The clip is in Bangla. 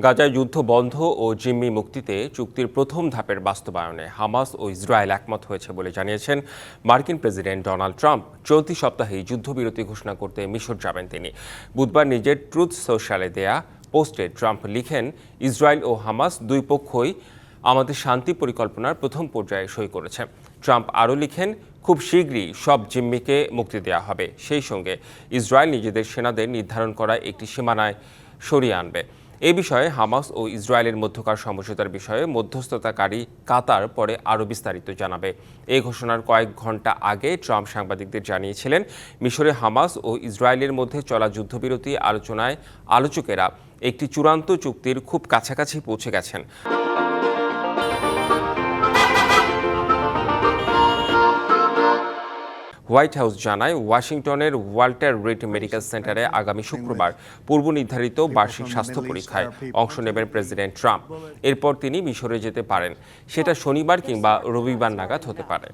গাজায় যুদ্ধ বন্ধ ও জিম্মি মুক্তিতে চুক্তির প্রথম ধাপের বাস্তবায়নে হামাস ও ইসরায়েল একমত হয়েছে বলে জানিয়েছেন মার্কিন প্রেসিডেন্ট ডোনাল্ড ট্রাম্প। চলতি সপ্তাহেই যুদ্ধবিরতি ঘোষণা করতে মিশর যাবেন তিনি। বুধবার নিজের ট্রুথ সোশ্যালে দেয়া পোস্টে ট্রাম্প লিখেন, ইসরায়েল ও হামাস দুই পক্ষই আমাদের শান্তি পরিকল্পনার প্রথম পর্যায়ে সই করেছে। ট্রাম্প আরও লিখেন, খুব শীঘ্রই সব জিম্মিকে মুক্তি দেওয়া হবে। সেই সঙ্গে ইসরায়েল নিজেদের সেনাদের নির্ধারণ করা একটি সীমানায় সরিয়ে আনবে। এই বিষয়ে হামাস ও ইসরায়েলের মধ্যকার সমঝোতার বিষয়ে মধ্যস্থতাকারী কাতার পরে আরও বিস্তারিত জানাবে। এই ঘোষণার কয়েক ঘন্টা আগে ট্রাম্প সাংবাদিকদের জানিয়েছিলেন, মিশরে হামাস ও ইসরায়েলের মধ্যে চলা যুদ্ধবিরতি আলোচনায় আলোচকেরা একটি চূড়ান্ত চুক্তির খুব কাছাকাছি পৌঁছে গেছেন। হোয়াইট হাউস জানায়, ওয়াশিংটনের ওয়াল্টার রিড মেডিকেল সেন্টারে আগামী শুক্রবার পূর্ব নির্ধারিত বার্ষিক স্বাস্থ্য পরীক্ষায় অংশ নেবেন প্রেসিডেন্ট ট্রাম্প। এরপর তিনি মিশরে যেতে পারেন। সেটা শনিবার কিংবা রবিবার নাগাদ হতে পারে।